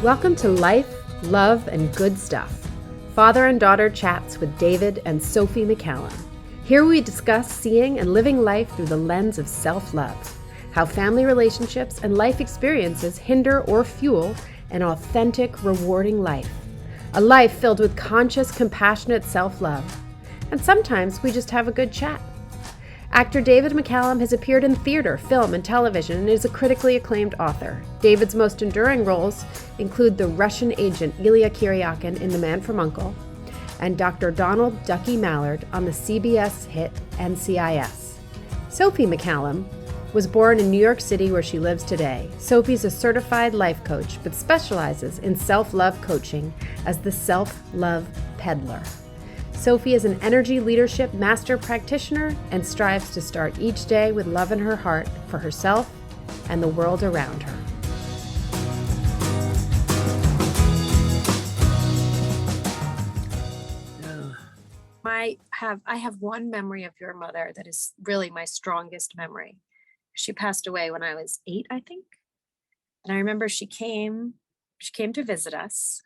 Welcome to Life, Love, and Good Stuff. Father and daughter chats with David and Sophie McCallum. Here we discuss seeing and living life through the lens of self-love, how family relationships and life experiences hinder or fuel an authentic, rewarding life. A life filled with conscious, compassionate self-love. And sometimes we just have a good chat. Actor David McCallum has appeared in theater, film, and television and is a critically acclaimed author. David's most enduring roles include the Russian agent Ilya Kuryakin in The Man from U.N.C.L.E. and Dr. Donald Ducky Mallard on the CBS hit NCIS. Sophie McCallum was born in New York City, where she lives today. Sophie's a certified life coach, but specializes in self-love coaching as the self-love peddler. Sophie is an energy leadership master practitioner and strives to start each day with love in her heart for herself and the world around her. I have one memory of your mother that is really my strongest memory. She passed away when I was 8, I think. And I remember she came to visit us.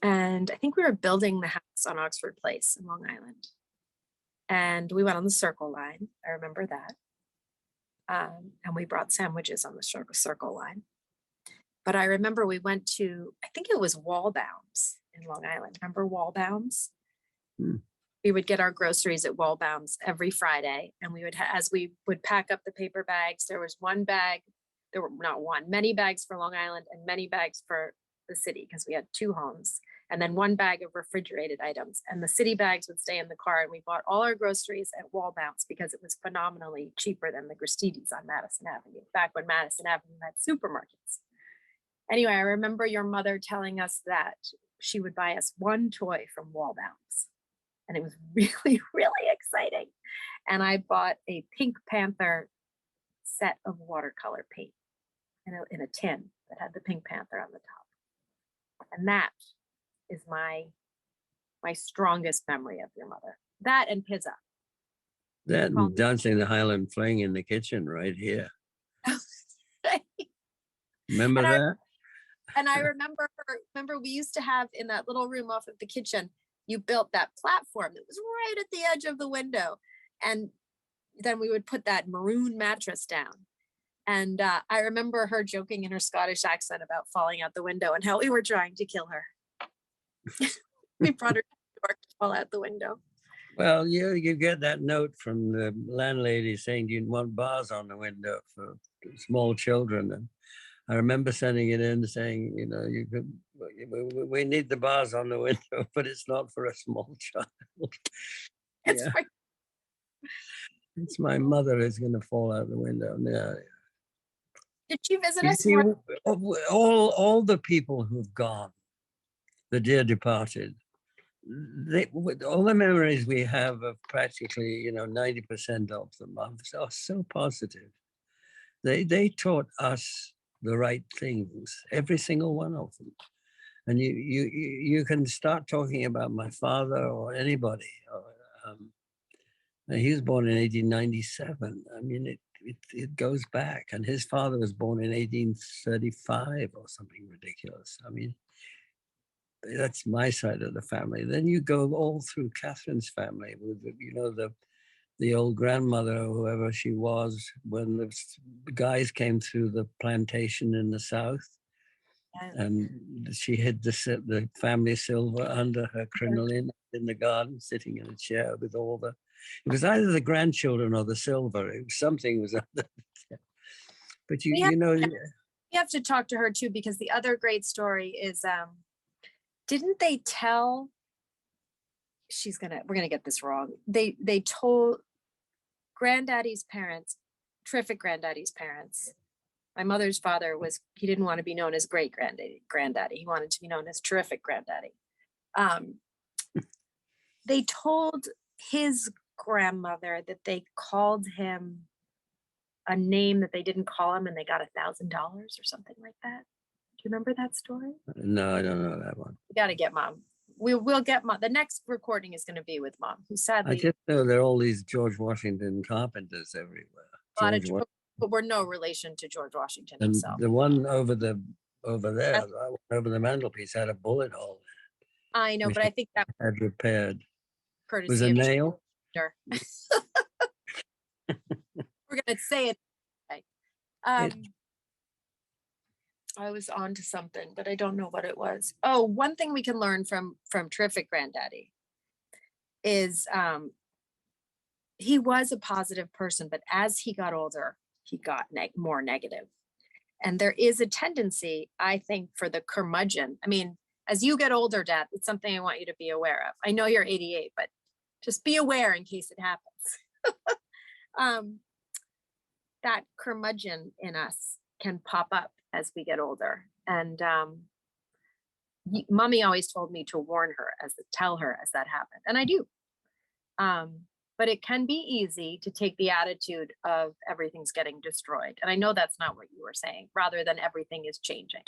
And I think we were building the house on Oxford Place in Long Island. And we went on the Circle Line. I remember that. And we brought sandwiches on the Circle Line. But I remember we went to, I think it was Wallbaum's in Long Island. Remember Wallbaum's? We would get our groceries at Wallbaum's every Friday. And we would, as we would pack up the paper bags, there was one bag. There were not one, many bags for Long Island and many bags for the city, because we had 2 homes, and then one bag of refrigerated items, and the city bags would stay in the car. And we bought all our groceries at Wallbounce because it was phenomenally cheaper than the Gristedes on Madison Avenue, back when Madison Avenue had supermarkets. Anyway, I remember your mother telling us that she would buy us one toy from Wallbounce, and it was really, really exciting. And I bought a Pink Panther set of watercolor paint in a tin that had the Pink Panther on the top. And that is my strongest memory of your mother. That and pizza. That and dancing the Highland Fling in the kitchen right here. Remember that? And I remember we used to have in that little room off of the kitchen, you built that platform that was right at the edge of the window. And then we would put that maroon mattress down. And I remember her joking in her Scottish accent about falling out the window and how we were trying to kill her. We brought her to New York to fall out the window. Well, you get that note from the landlady saying you want bars on the window for small children. And I remember sending it in saying, we need the bars on the window, but it's not for a small child. It's my mother who's going to fall out the window. Yeah. Did she visit us? All the people who've gone, the dear departed, all the memories we have of practically, 90% of them are so positive. They taught us the right things, every single one of them. And you can start talking about my father or anybody. He was born in 1897. I mean, it goes back, and his father was born in 1835 or something ridiculous. I mean, that's my side of the family. Then you go all through Catherine's family with, the old grandmother or whoever she was when the guys came through the plantation in the South. And she hid the family silver under her crinoline in the garden, sitting in a chair with all the, it was either the grandchildren or the silver. Something was under the chair. But we have to talk to her too, because the other great story is, didn't they tell, we're gonna get this wrong. They told Granddaddy's parents, terrific Granddaddy's parents. My mother's father he didn't want to be known as great granddaddy. He wanted to be known as terrific granddaddy. They told his grandmother that they called him a name that they didn't call him, and they got $1,000 or something like that. Do you remember that story? No, I don't know that one. We got to get Mom. We'll get Mom. The next recording is going to be with Mom, who sadly. I just know there are all these George Washington carpenters everywhere. But we're no relation to George Washington himself. The one over the over there. That one over the mantelpiece had a bullet hole, I know, which but I think that I had repaired. It was courtesy a of nail. Sure. We're gonna say it. Right. It, I was on to something, but I don't know what it was. Oh, one thing we can learn from terrific granddaddy is he was a positive person, but as he got older, he got more negative. And there is a tendency, I think, for the curmudgeon. I mean, as you get older, Dad, it's something I want you to be aware of. I know you're 88, but just be aware in case it happens. um, that curmudgeon in us can pop up as we get older. And mommy always told me to warn her, tell her as that happened. And I do. But it can be easy to take the attitude of everything's getting destroyed. And I know that's not what you were saying, rather than everything is changing.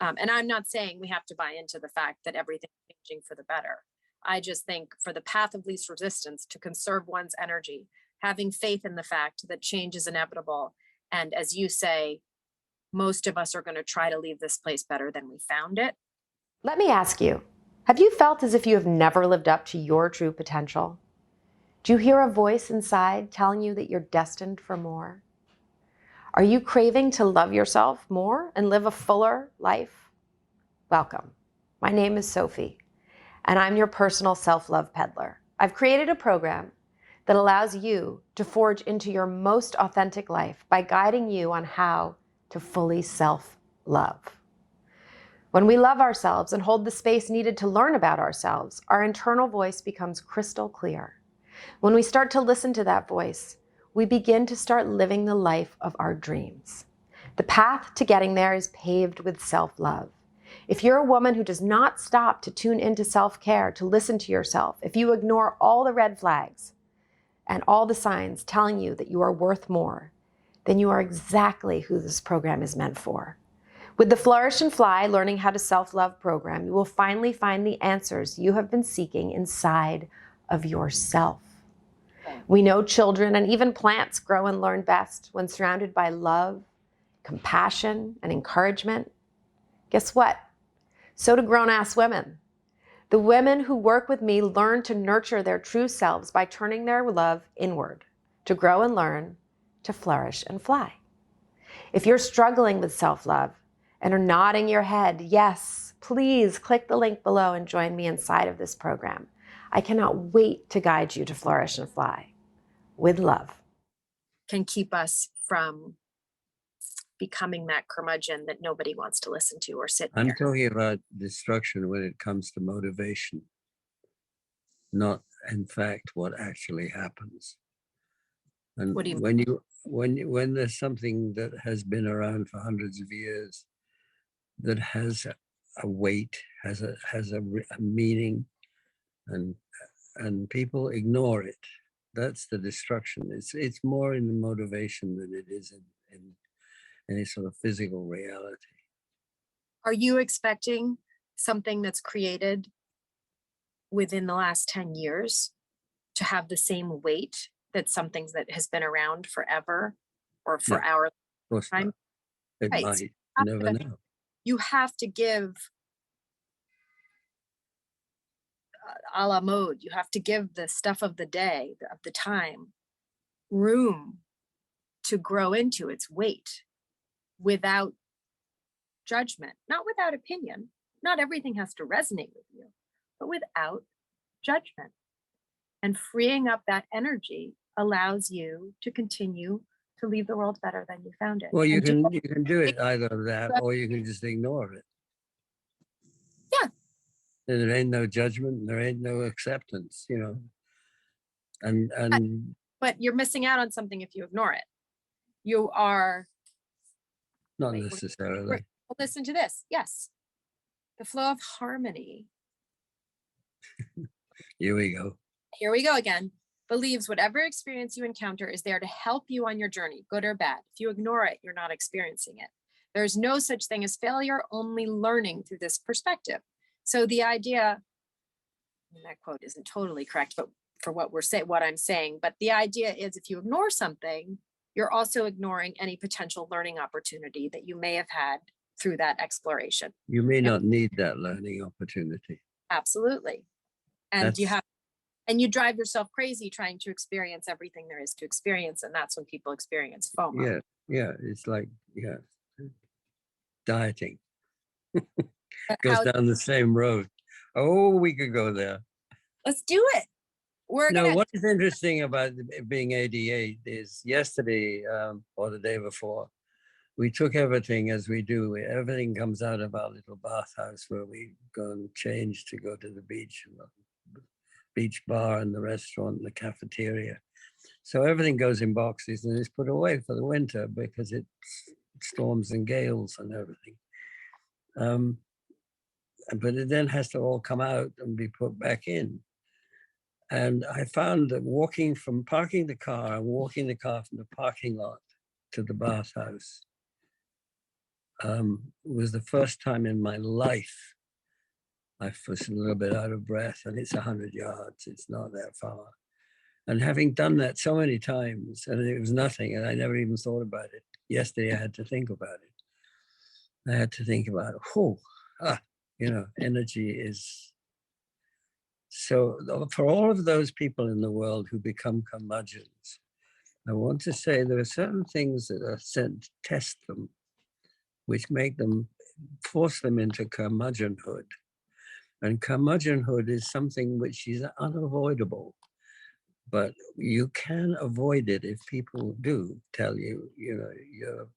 And I'm not saying we have to buy into the fact that everything's changing for the better. I just think for the path of least resistance, to conserve one's energy, having faith in the fact that change is inevitable. And as you say, most of us are going to try to leave this place better than we found it. Let me ask you, have you felt as if you have never lived up to your true potential? Do you hear a voice inside telling you that you're destined for more? Are you craving to love yourself more and live a fuller life? Welcome. My name is Sophie, and I'm your personal self-love peddler. I've created a program that allows you to forge into your most authentic life by guiding you on how to fully self-love. When we love ourselves and hold the space needed to learn about ourselves, our internal voice becomes crystal clear. When we start to listen to that voice, we begin to start living the life of our dreams. The path to getting there is paved with self-love. If you're a woman who does not stop to tune into self-care, to listen to yourself, if you ignore all the red flags and all the signs telling you that you are worth more, then you are exactly who this program is meant for. With the Flourish and Fly Learning How to Self-Love program, you will finally find the answers you have been seeking inside of yourself. We know children and even plants grow and learn best when surrounded by love, compassion, and encouragement. Guess what? So do grown-ass women. The women who work with me learn to nurture their true selves by turning their love inward, to grow and learn, to flourish and fly. If you're struggling with self-love and are nodding your head, yes, please click the link below and join me inside of this program. I cannot wait to guide you to flourish and fly with love. Can keep us from becoming that curmudgeon that nobody wants to listen to or sit I'm near. talking about destruction when it comes to motivation, not in fact what actually happens. And What do you when there's something that has been around for hundreds of years, that has a weight, has a meaning, and people ignore it, that's the destruction. It's more in the motivation than it is in any sort of physical reality. Are you expecting something that's created within the last 10 years to have the same weight that something that has been around forever or for No, our of course time? not. It Right. might. So You never know. you have to give a la mode. You have to give the stuff of the day, of the time, room to grow into its weight without judgment, not without opinion. Not everything has to resonate with you, but without judgment. And freeing up that energy allows you to continue to leave the world better than you found it. Well, you And can do it either that, or you can just ignore it. yeah, There ain't no judgment, there ain't no acceptance, you know. And but you're missing out on something if you ignore it. You are. not Wait, necessarily. listen to this. Yes, the flow of harmony. Here we go. Here we go again. Believes whatever experience you encounter is there to help you on your journey, good or bad. If you ignore it, you're not experiencing it. There's no such thing as failure, only learning through this perspective. So the idea, and that quote isn't totally correct, but for what I'm saying, but the idea is if you ignore something, you're also ignoring any potential learning opportunity that you may have had through that exploration. You may not need that learning opportunity. Absolutely. And That's you drive yourself crazy trying to experience everything there is to experience. And that's when people experience FOMO. yeah. It's like dieting But goes down the same road. Oh, we could go there. let's do it. What is interesting about being 88 is yesterday or the day before, we took everything as we do. Everything comes out of our little bathhouse where we go and change to go to the beach, and the beach bar and the restaurant and the cafeteria. So everything goes in boxes and is put away for the winter because it's storms and gales and everything. But it then has to all come out and be put back in. And I found that parking the car and walking the car from the parking lot to the bathhouse was the first time in my life I was a little bit out of breath, and it's 100 yards. It's not that far. And having done that so many times, and it was nothing, and I never even thought about it. Yesterday, I had to think about it. I had to think about, energy is. So for all of those people in the world who become curmudgeons, I want to say there are certain things that are sent to test them, which force them into curmudgeonhood. And curmudgeonhood is something which is unavoidable, but you can avoid it if people do tell you, you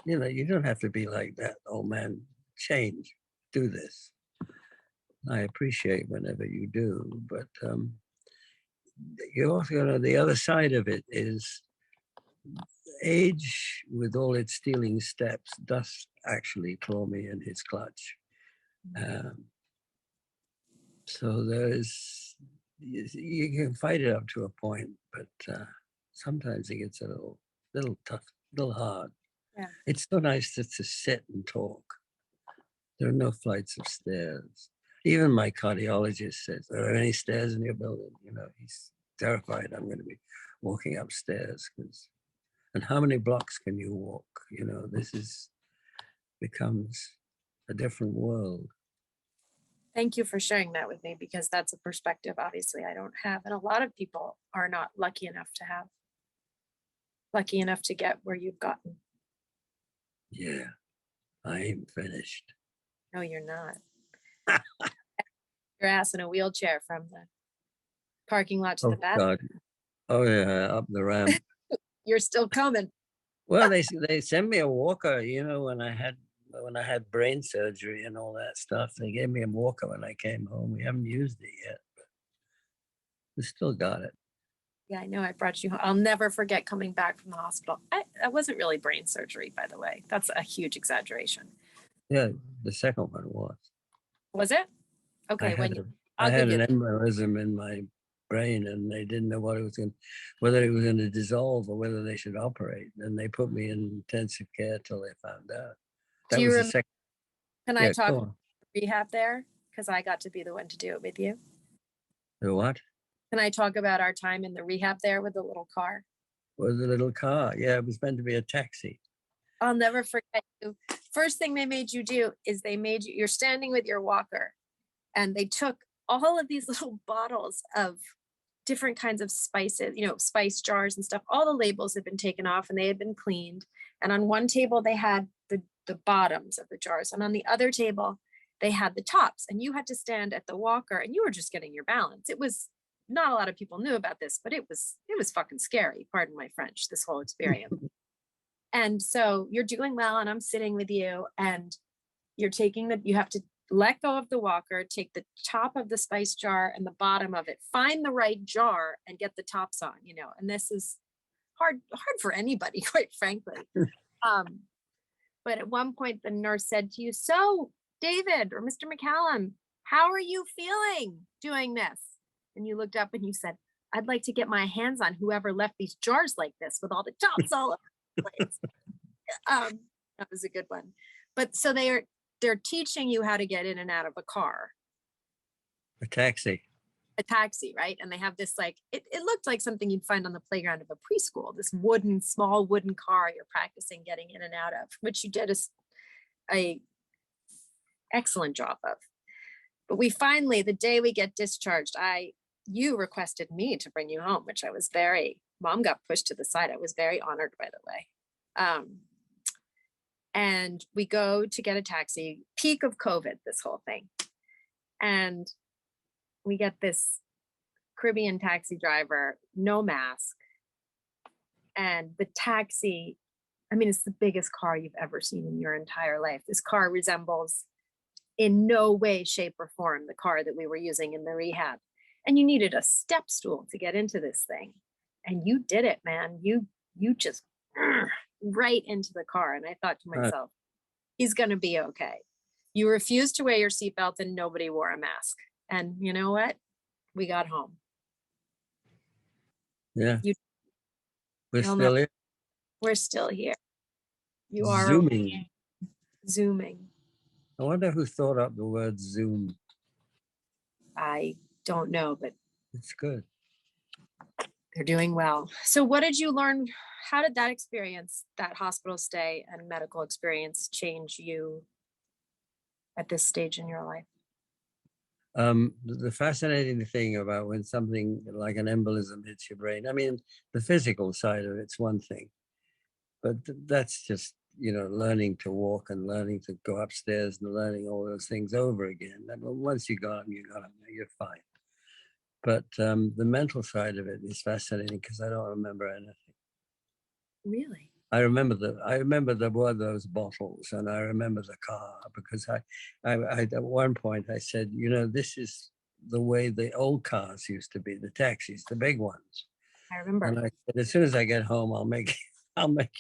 don't have to be like that, old man, change, do this. I appreciate whenever you do, but you also, the other side of it is age with all its stealing steps does actually claw me in his clutch. So you can fight it up to a point, but sometimes it gets a little tough, a little hard. Yeah. It's so nice just to sit and talk. There are no flights of stairs. Even my cardiologist says, are there any stairs in your building? He's terrified I'm going to be walking upstairs. And how many blocks can you walk? This becomes a different world. Thank you for sharing that with me, because that's a perspective, obviously, I don't have. And a lot of people are not lucky enough to get where you've gotten. Yeah, I ain't finished. No, you're not. Your ass in a wheelchair from the parking lot to the bathroom. God. Oh yeah, up the ramp. You're still coming. Well, they sent me a walker. When I had brain surgery and all that stuff, they gave me a walker when I came home. We haven't used it yet, but we still got it. Yeah, I know. I brought you home. I'll never forget coming back from the hospital. I wasn't really brain surgery, by the way. That's a huge exaggeration. Yeah, the second one was. Was it? Okay. I had an embolism in my brain, and they didn't know whether it was going to dissolve or whether they should operate. And they put me in intensive care till they found out. That was the second. Can I talk about rehab there? Because I got to be the one to do it with you. The what? Can I talk about our time in the rehab there with the little car? With the little car. Yeah, it was meant to be a taxi. I'll never forget you. First thing they made you do is you're standing with your walker, and they took all of these little bottles of different kinds of spices, spice jars and stuff. All the labels had been taken off and they had been cleaned. And on one table, they had the bottoms of the jars. And on the other table, they had the tops. And you had to stand at the walker, and you were just getting your balance. It was not a lot of people knew about this, but it was fucking scary. Pardon my French, this whole experience. And so you're doing well, and I'm sitting with you, and you have to let go of the walker, take the top of the spice jar and the bottom of it, find the right jar and get the tops on, and this is hard for anybody, quite frankly. But at one point the nurse said to you, "So David or Mr. McCallum, how are you feeling doing this?" And you looked up and you said, "I'd like to get my hands on whoever left these jars like this with all the tops all over the place." That was a good one. But so they're teaching you how to get in and out of a car. A taxi, right? And they have this it looked like something you'd find on the playground of a preschool, this small wooden car you're practicing getting in and out of, which you did a excellent job of. But we finally, the day we get discharged, you requested me to bring you home, which I was mom got pushed to the side. I was very honored, by the way. And we go to get a taxi, peak of COVID, this whole thing. And we get this Caribbean taxi driver, no mask. And the taxi, I mean, it's the biggest car you've ever seen in your entire life. This car resembles in no way, shape, or form the car that we were using in the rehab. And you needed a step stool to get into this thing. And you did it, man. You just right into the car. And I thought to myself, he's going to be okay. You refused to wear your seatbelt and nobody wore a mask. And you know what? We got home. Yeah. We're You'll still never- here. We're still here. You are Zooming. Zooming. I wonder who thought up the word Zoom. I don't know, but It's good. they're doing well. So what did you learn? How did that experience, that hospital stay and medical experience, change you at this stage in your life? The fascinating thing about when something like an embolism hits your brain, I mean, the physical side of it's one thing, but that's just, learning to walk and learning to go upstairs and learning all those things over again. I mean, once you got them, you're fine. But the mental side of it is fascinating because I don't remember anything. Really? I remember there were those bottles, and I remember the car because I at one point I said, this is the way the old cars used to be, the taxis, the big ones. I remember. And I said, as soon as I get home, I'll make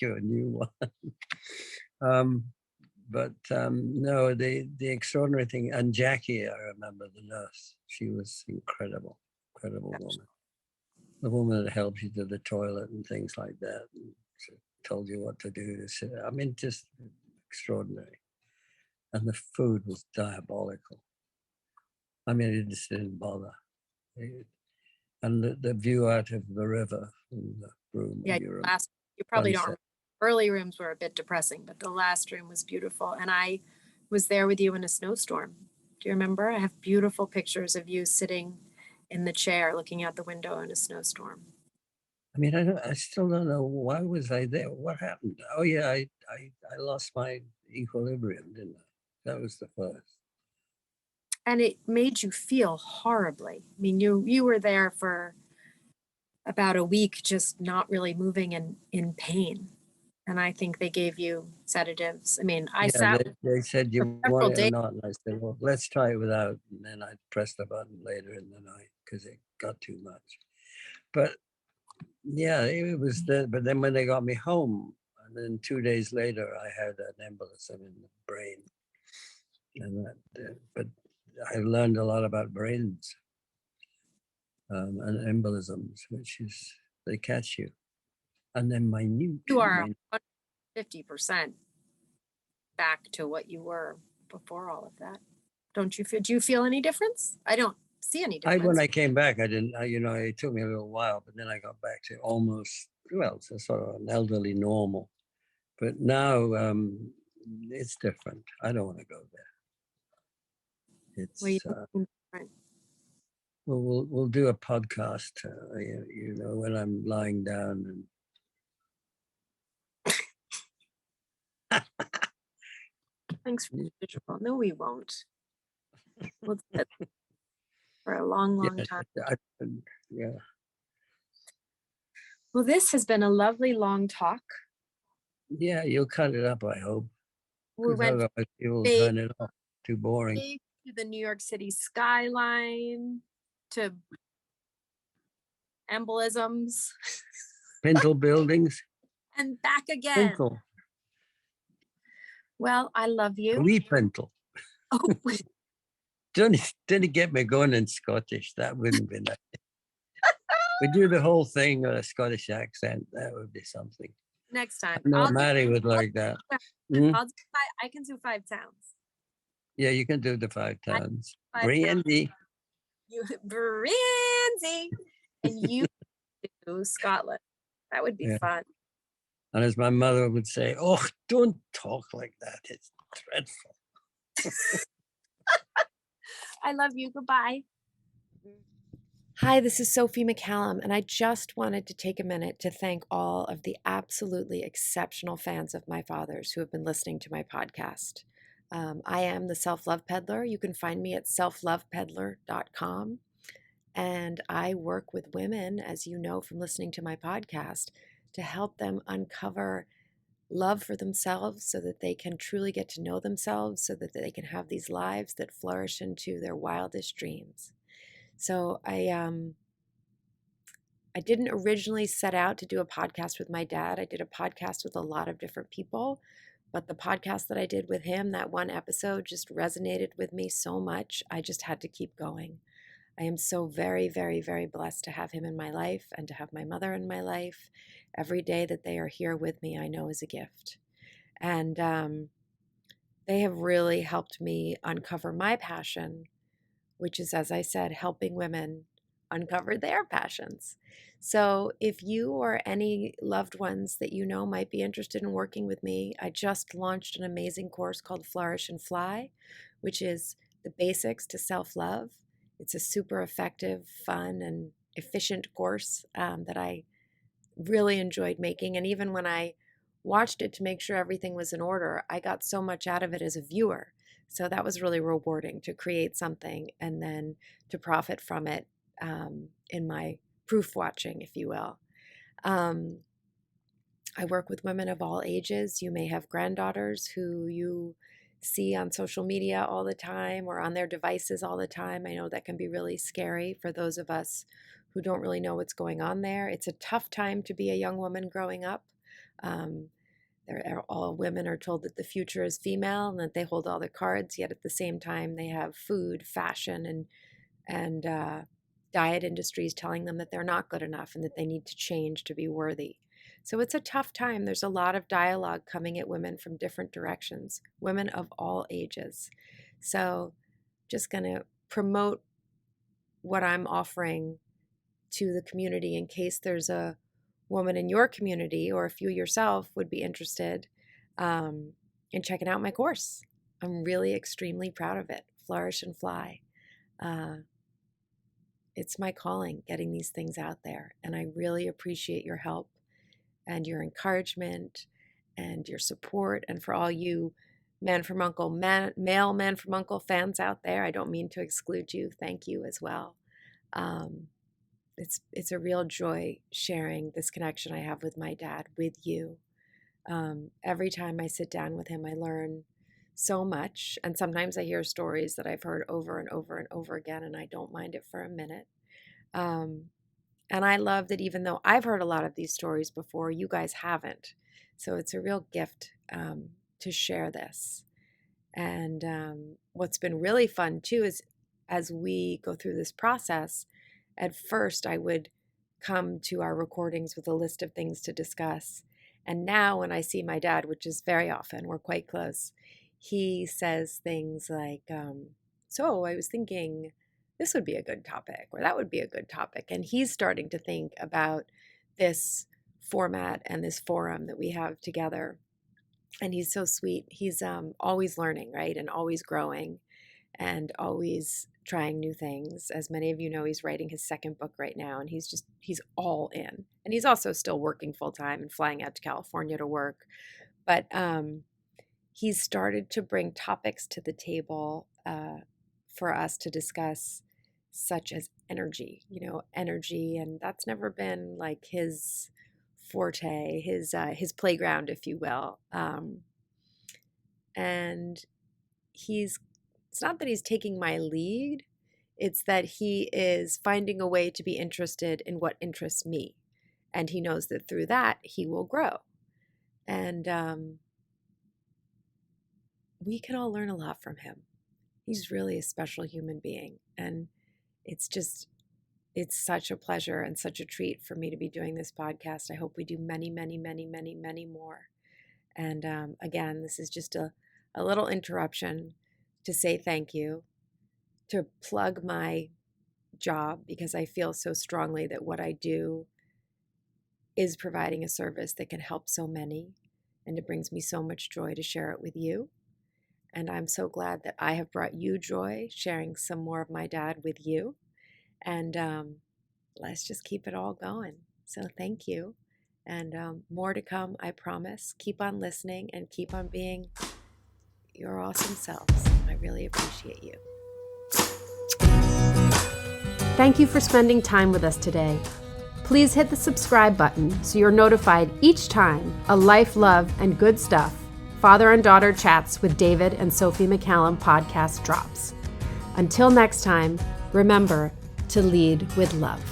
you a new one. No, the extraordinary thing, and Jackie, I remember the nurse. She was incredible woman. The woman that helped you to the toilet and things like that. And told you what to do. I mean, just extraordinary. And the food was diabolical. I mean, it just didn't bother. And the view out of the river from the room. Yeah, you probably don't remember. Early rooms were a bit depressing, but the last room was beautiful. And I was there with you in a snowstorm. Do you remember? I have beautiful pictures of you sitting in the chair looking out the window in a snowstorm. I mean, I still don't know, why was I there? What happened? Oh yeah, I lost my equilibrium, didn't I? That was the first. And it made you feel horribly. I mean, you were there for about a week, just not really moving and in pain. And I think they gave you sedatives. I mean, They said, you several want it or days. not? And I said, well, let's try it without. And then I pressed the button later in the night because it got too much. But yeah, it was that. But then when they got me home, and then 2 days later, I had an embolism in the brain. And but I learned a lot about brains and embolisms, which is they catch you, and then minute. You are 50% back to what you were before all of that. Don't you feel? Do you feel any difference? I don't see any difference. When I came back, I didn't. It took me a little while, but then I got back to almost it's a sort of an elderly normal. But now it's different. I don't want to go there. It's we'll do a podcast. When I'm lying down and. Thanks for the visual. No, we won't. We'll do it for a long time. Yeah. Well, this has been a lovely long talk. Yeah, you'll cut it up, I hope. We went you'll turn it off. Too boring. To the New York City skyline, to embolisms. Pintle buildings. And back again. Pintle. Well, I love you. Wee Pintle. Oh. Didn't get me going in Scottish. That wouldn't be nice. We do the whole thing with a Scottish accent. That would be something. Next time. No, Maddie would like that. I can do 5 towns. Yeah, you can do the 5 towns. 5 Brandy. Brandy. And you do Scotland. That would be fun. And as my mother would say, oh, don't talk like that. It's dreadful. I love you. Goodbye. Hi, this is Sophie McCallum, and I just wanted to take a minute to thank all of the absolutely exceptional fans of my father's who have been listening to my podcast. I am the Self-Love Peddler. You can find me at selflovepeddler.com. And I work with women, as you know from listening to my podcast, to help them uncover love for themselves so that they can truly get to know themselves, so that they can have these lives that flourish into their wildest dreams. So I didn't originally set out to do a podcast with my dad. I did a podcast with a lot of different people, but the podcast that I did with him, that one episode just resonated with me so much. I just had to keep going. I am so very, very, very blessed to have him in my life and to have my mother in my life. Every day that they are here with me, I know is a gift. And they have really helped me uncover my passion, which is, as I said, helping women uncover their passions. So if you or any loved ones that you know might be interested in working with me, I just launched an amazing course called Flourish and Fly, which is the basics to self-love. It's a super effective, fun, and efficient course that I really enjoyed making. And even when I watched it to make sure everything was in order, I got so much out of it as a viewer. So that was really rewarding to create something and then to profit from it in my proof watching, if you will. I work with women of all ages. You may have granddaughters who you see on social media all the time or on their devices all the time. I know that can be really scary for those of us who don't really know what's going on there. It's a tough time to be a young woman growing up. All women are told that the future is female and that they hold all the cards, yet at the same time they have food, fashion, and diet industries telling them that they're not good enough and that they need to change to be worthy. So it's a tough time. There's a lot of dialogue coming at women from different directions, women of all ages. So just going to promote what I'm offering to the community in case there's a woman in your community or if you yourself would be interested in checking out my course. I'm really extremely proud of it. Flourish and Fly. It's my calling getting these things out there. And I really appreciate your help and your encouragement and your support. And for all you male Man from Uncle fans out there, I don't mean to exclude you. Thank you as well. It's a real joy sharing this connection I have with my dad with you. Every time I sit down with him, I learn so much. And sometimes I hear stories that I've heard over and over and over again, and I don't mind it for a minute. And I love that even though I've heard a lot of these stories before, you guys haven't. So it's a real gift to share this. And what's been really fun too is as we go through this process, at first I would come to our recordings with a list of things to discuss. And now when I see my dad, which is very often, we're quite close, he says things like, so I was thinking this would be a good topic, or that would be a good topic. And he's starting to think about this format and this forum that we have together. And he's so sweet. He's always learning, right? And always growing and always trying new things. As many of you know, he's writing his second book right now, and he's all in. And he's also still working full time and flying out to California to work. But he's started to bring topics to the table for us to discuss, such as energy, energy. And that's never been like his forte, his playground, if you will. And it's not that he's taking my lead, it's that he is finding a way to be interested in what interests me. And he knows that through that, he will grow. And we can all learn a lot from him. He's really a special human being. And it's such a pleasure and such a treat for me to be doing this podcast. I hope we do many, many, many, many, many more. And again, this is just a little interruption to say thank you, to plug my job, because I feel so strongly that what I do is providing a service that can help so many, and it brings me so much joy to share it with you. And I'm so glad that I have brought you joy, sharing some more of my dad with you. And let's just keep it all going. So thank you. And more to come, I promise. Keep on listening and keep on being your awesome selves. I really appreciate you. Thank you for spending time with us today. Please hit the subscribe button so you're notified each time a Life, Love, and Good Stuff Father and Daughter Chats with David and Sophie McCallum podcast drops. Until next time, remember to lead with love.